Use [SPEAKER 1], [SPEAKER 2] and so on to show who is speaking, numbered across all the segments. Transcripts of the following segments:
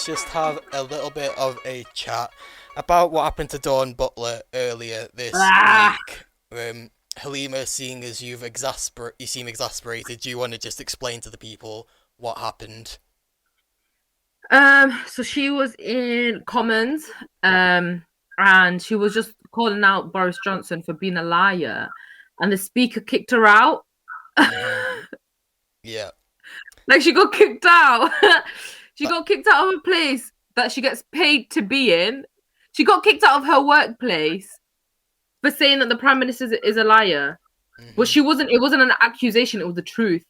[SPEAKER 1] just have a little bit of a chat about what happened to Dawn Butler earlier this
[SPEAKER 2] Ah,
[SPEAKER 1] week. Halima, seeing as you seem exasperated, do you want to just explain to the people what happened?
[SPEAKER 2] so she was in Commons, um, and she was just calling out Boris Johnson for being a liar, and the speaker kicked her out.
[SPEAKER 1] hmm Yeah.
[SPEAKER 2] Like she got kicked out. She got kicked out of a place that she gets paid to be in. She got kicked out of her workplace for saying that the prime minister is a liar. But
[SPEAKER 1] hmm
[SPEAKER 2] she wasn't. It wasn't an accusation. It was the truth.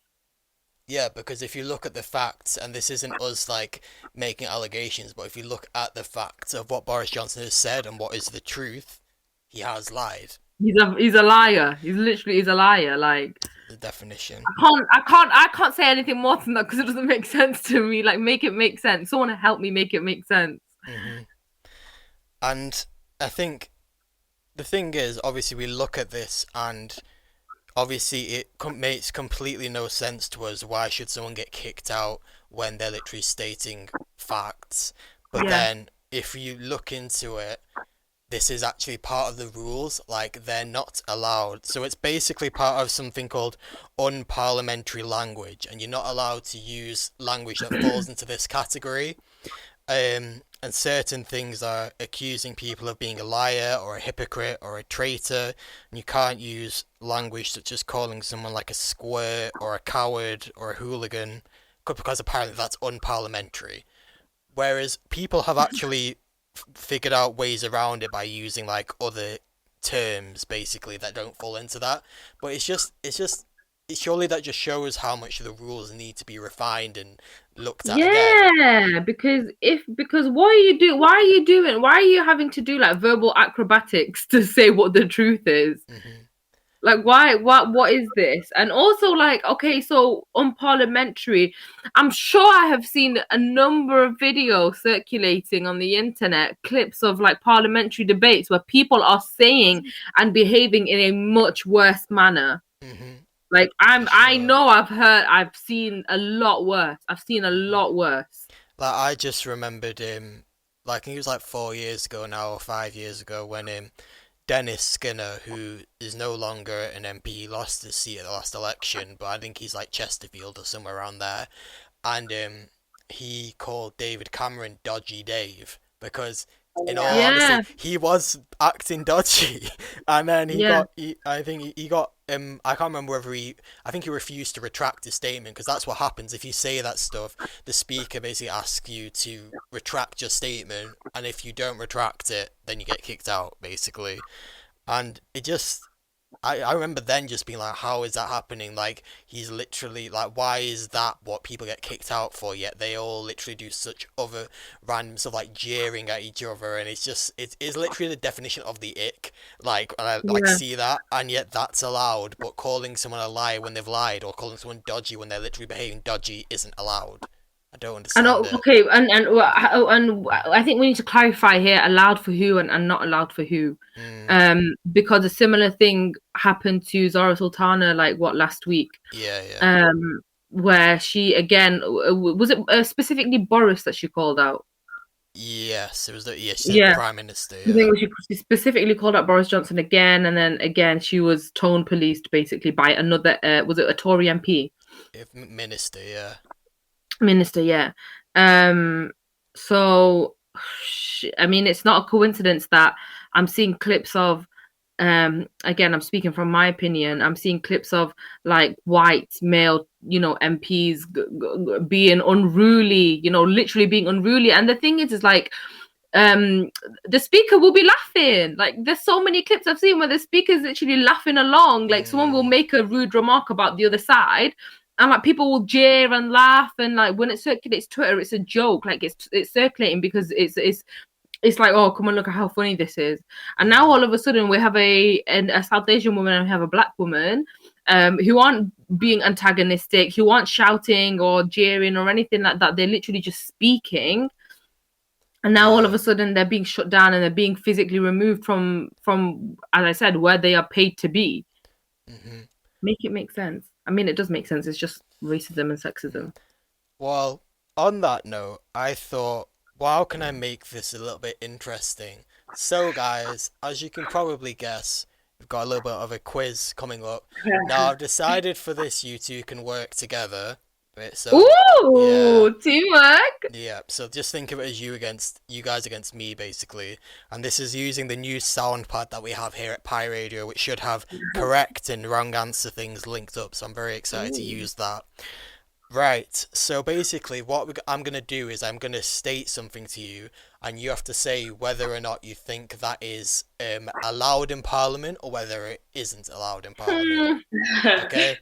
[SPEAKER 1] Yeah, because if you look at the facts, and this isn't us like making allegations, but if you look at the facts of what Boris Johnson has said and what is the truth, he has lied.
[SPEAKER 2] He's a liar. He's a liar. Like
[SPEAKER 1] The definition.
[SPEAKER 2] I can't say anything more than that because it doesn't make sense to me. Like make it make sense. Someone help me make it make sense.
[SPEAKER 1] hmm And I think the thing is, obviously, we look at this, and obviously, makes completely no sense to us. Why should someone get kicked out when they're literally stating facts? But
[SPEAKER 2] Yeah.
[SPEAKER 1] then, if you look into it, this is actually part of the rules. Like, they're not allowed. So it's basically part of something called unparliamentary language, and you're not allowed to use language that falls into this category. And certain things are accusing people of being a liar or a hypocrite or a traitor, and you can't use language such as calling someone like a squirt or a coward or a hooligan, because apparently that's unparliamentary. Whereas people have actually figured out ways around it by using like other terms basically that don't fall into that. But surely that just shows how much the rules need to be refined and looked at again.
[SPEAKER 2] Yeah, because what are you do? Why are you doing? Why are you having to do like verbal acrobatics to say what the truth is?
[SPEAKER 1] hmm
[SPEAKER 2] Like, why? What is this? And also, like, okay, so unparliamentary. I'm sure I have seen a number of videos circulating on the internet, clips of like parliamentary debates where people are saying and behaving in a much worse manner.
[SPEAKER 1] hmm
[SPEAKER 2] Like,
[SPEAKER 1] For
[SPEAKER 2] I
[SPEAKER 1] sure.
[SPEAKER 2] know I've seen a lot worse. I've seen a
[SPEAKER 1] hmm
[SPEAKER 2] lot worse.
[SPEAKER 1] Like I just remembered like I think it was like 4 years ago now or 5 years ago when Dennis Skinner, who is no longer an MP, he lost his seat at the last election, but I think he's like Chesterfield or somewhere around there, and he called David Cameron Dodgy Dave because, in all honesty,
[SPEAKER 2] Yeah,
[SPEAKER 1] he was acting dodgy, and then
[SPEAKER 2] yeah.
[SPEAKER 1] I think he got I can't remember whether I think he refused to retract his statement because that's what happens if you say that stuff. The speaker basically asks you to retract your statement, and if you don't retract it, then you get kicked out basically. And I remember then just being like, how is that happening? Like, he's literally, like, why is that what people get kicked out for? Yet they all literally do such other random stuff, like jeering at each other. And it's literally the definition of the ick. Like, and I, like,
[SPEAKER 2] Yeah.
[SPEAKER 1] see that, and yet that's allowed. But calling someone a liar when they've lied, or calling someone dodgy when they're literally behaving dodgy, isn't allowed. I don't
[SPEAKER 2] And
[SPEAKER 1] understand it.
[SPEAKER 2] okay, and I think we need to clarify here: allowed for who and not allowed for who.
[SPEAKER 1] Mm,
[SPEAKER 2] Because a similar thing happened to Zara Sultana, like what last week,
[SPEAKER 1] yeah, yeah.
[SPEAKER 2] where she again was it specifically Boris that she called out?
[SPEAKER 1] Yes, it was the, yeah, she said
[SPEAKER 2] Yeah,
[SPEAKER 1] Prime Minister,
[SPEAKER 2] I
[SPEAKER 1] yeah.
[SPEAKER 2] think she specifically called out Boris Johnson again, and then again she was tone policed basically by another. Was it a Tory MP?
[SPEAKER 1] If Minister, yeah.
[SPEAKER 2] Minister, yeah. Um, so I mean, it's not a coincidence that I'm seeing clips of again, I'm speaking from my opinion. I'm seeing clips of like white male, MPs being unruly, literally being unruly. And the thing is like um the speaker will be laughing. Like there's so many clips I've seen where the speaker's literally laughing along, like someone will
[SPEAKER 1] Mm,
[SPEAKER 2] make a rude remark about the other side, and like people will jeer and laugh, and like when it circulates Twitter, it's a joke. Like it's circulating because it's like, oh, come on, look at how funny this is. And now
[SPEAKER 1] mm.
[SPEAKER 2] all of a sudden we have a South Asian woman and we have a black woman, who aren't being antagonistic, who aren't shouting or jeering or anything like that. They're literally just speaking, and now all of
[SPEAKER 1] Yeah.
[SPEAKER 2] a sudden they're being shut down and they're being physically removed from, as I said, where they are paid to be.
[SPEAKER 1] hmm
[SPEAKER 2] Make it make sense. I mean, it does make sense. It's just racism and sexism.
[SPEAKER 1] Well, on that note, I thought Well, how can I make this a little bit interesting? So, guys, as you can probably guess, we've got a little bit of a quiz coming up. Now, I've decided for this you two can work together. Right, so, yeah,
[SPEAKER 2] Ooh, teamwork.
[SPEAKER 1] yeah. So just think of it as you guys against me, basically. And this is using the new sound pad that we have here at Pi Radio, which should have correct and wrong answer things linked up. So I'm very excited to
[SPEAKER 3] Ooh.
[SPEAKER 1] use that. Right. So basically, I'm gonna do is I'm gonna state something to you, and you have to say whether or not you think that is allowed in Parliament or whether it isn't allowed in Parliament.
[SPEAKER 2] Hmm.
[SPEAKER 1] Okay.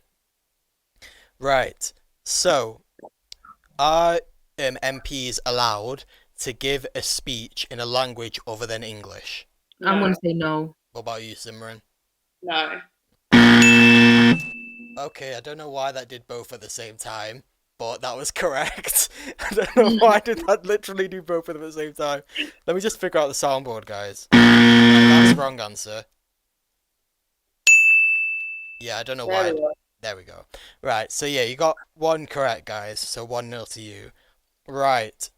[SPEAKER 1] Right. So, are MPs allowed to give a speech in a language other than English?
[SPEAKER 2] I'm
[SPEAKER 3] No,
[SPEAKER 2] gonna say no.
[SPEAKER 1] What about you, Simran?
[SPEAKER 3] no.
[SPEAKER 1] Okay, I don't know why that did both at the same time, but that was correct. I don't know why did that literally do both of them at the same time. Let me just figure out the soundboard, guys. Right, that's wrong answer. Yeah, I don't know
[SPEAKER 3] There
[SPEAKER 1] why.
[SPEAKER 3] we go.
[SPEAKER 1] There we go. Right, so yeah, you got one correct, guys. So 1-0 to you. Right.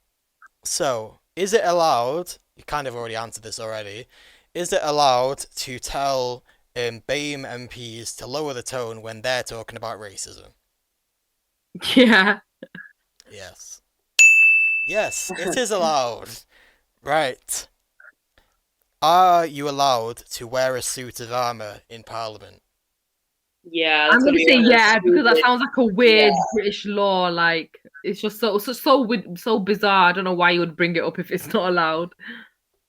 [SPEAKER 1] So, is it allowed? You kind of already answered this already. Is it allowed to tell BAME MPs to lower the tone when they're talking about racism?
[SPEAKER 2] Yeah.
[SPEAKER 1] Yes. Yes, it is allowed. Right. Are you allowed to wear a suit of armour in Parliament?
[SPEAKER 3] Yeah,
[SPEAKER 2] I'm
[SPEAKER 3] that's
[SPEAKER 2] gonna
[SPEAKER 3] gonna be
[SPEAKER 2] say
[SPEAKER 3] one of the
[SPEAKER 2] yeah because that
[SPEAKER 3] stupid.
[SPEAKER 2] sounds like a
[SPEAKER 3] Yeah.
[SPEAKER 2] weird British law. Like it's just so bizarre. I don't know why you would bring it up if it's not allowed.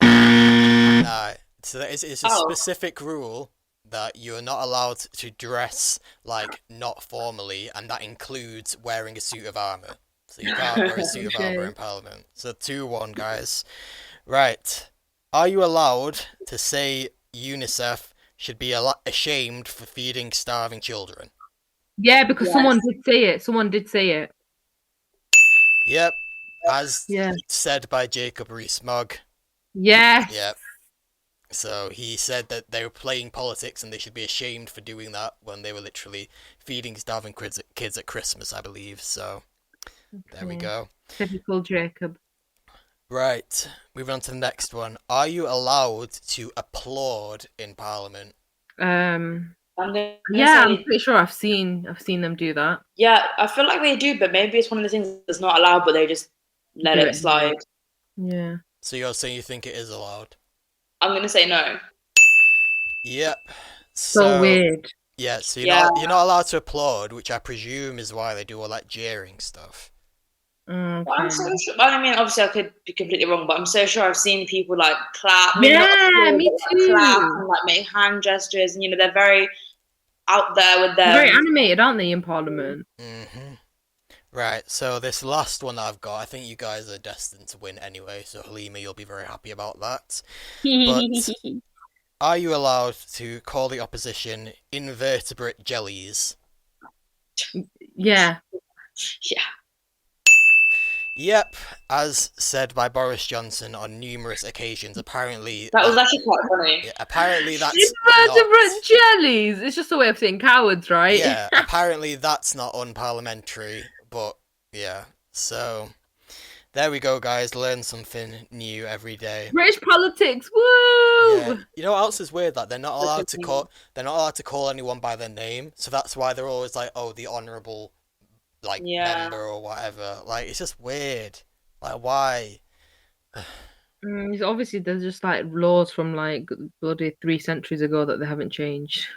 [SPEAKER 1] Nah, so it's a
[SPEAKER 3] Oh,
[SPEAKER 1] specific rule that you are not allowed to dress like not formally, and that includes wearing a suit of armour. So you can't wear a suit of armour
[SPEAKER 2] Okay.
[SPEAKER 1] in Parliament. So 2-1, guys. Right. Are you allowed to say UNICEF should be ashamed for feeding starving children?
[SPEAKER 2] Yeah, because someone
[SPEAKER 3] yes.
[SPEAKER 2] did say it. Someone did say it.
[SPEAKER 1] Yep. As
[SPEAKER 2] Yeah.
[SPEAKER 1] said by Jacob Rees-Mogg.
[SPEAKER 2] Yes.
[SPEAKER 1] Yep. So he said that they were playing politics and they should be ashamed for doing that when they were literally feeding starving kids at Christmas, I believe. So there we
[SPEAKER 2] Okay.
[SPEAKER 1] go.
[SPEAKER 2] Typical Jacob.
[SPEAKER 1] Right, moving on to the next one. Are you allowed to applaud in Parliament?
[SPEAKER 2] Um.
[SPEAKER 3] I'm gonna
[SPEAKER 2] Yeah, I'm
[SPEAKER 3] say
[SPEAKER 2] pretty sure I've seen them do that.
[SPEAKER 3] yeah. I feel like they do, but maybe it's one of the things that's not allowed, but they just let
[SPEAKER 2] Do
[SPEAKER 3] it
[SPEAKER 2] it anyway.
[SPEAKER 3] slide.
[SPEAKER 2] Yeah.
[SPEAKER 1] So you're saying you think it is allowed?
[SPEAKER 3] I'm gonna say no.
[SPEAKER 1] Yep.
[SPEAKER 2] So
[SPEAKER 1] So
[SPEAKER 2] weird.
[SPEAKER 1] yeah, so
[SPEAKER 3] Yeah,
[SPEAKER 1] you're not allowed to applaud, which I presume is why they do all that jeering stuff.
[SPEAKER 3] but I'm
[SPEAKER 2] Okay.
[SPEAKER 3] so sure. I mean, obviously, I could be completely wrong, but I'm so sure I've seen people like clap, maybe not
[SPEAKER 2] Yeah,
[SPEAKER 3] applaud, but
[SPEAKER 2] me
[SPEAKER 3] like clap
[SPEAKER 2] too.
[SPEAKER 3] and like make hand gestures, and they're very out there with
[SPEAKER 2] They're very
[SPEAKER 3] them.
[SPEAKER 2] animated, aren't they, in Parliament?
[SPEAKER 1] Hmm. Right, so this last one that I've got, I think you guys are destined to win anyway, so Halima, you'll be very happy about that. But are you allowed to call the opposition invertebrate jellies?
[SPEAKER 2] Yeah.
[SPEAKER 3] Yeah,
[SPEAKER 1] Yep, as said by Boris Johnson on numerous occasions.
[SPEAKER 3] that was actually quite funny.
[SPEAKER 1] Apparently that's
[SPEAKER 2] Invertebrate
[SPEAKER 1] not.
[SPEAKER 2] jellies. It's just a way of saying cowards, right?
[SPEAKER 1] Yeah, apparently that's not unparliamentary, but yeah. So there we go, guys. Learn something new every day.
[SPEAKER 2] British politics.
[SPEAKER 1] Yeah,
[SPEAKER 2] Woo!
[SPEAKER 1] you know what else is weird? Like
[SPEAKER 3] Such a thing.
[SPEAKER 1] they're not allowed to call anyone by their name, so that's why they're always like, oh, the honourable like
[SPEAKER 3] Yeah.
[SPEAKER 1] member or whatever. Like it's just weird. Like why?
[SPEAKER 2] Obviously, there's just like laws from like bloody 3 centuries ago that they haven't changed.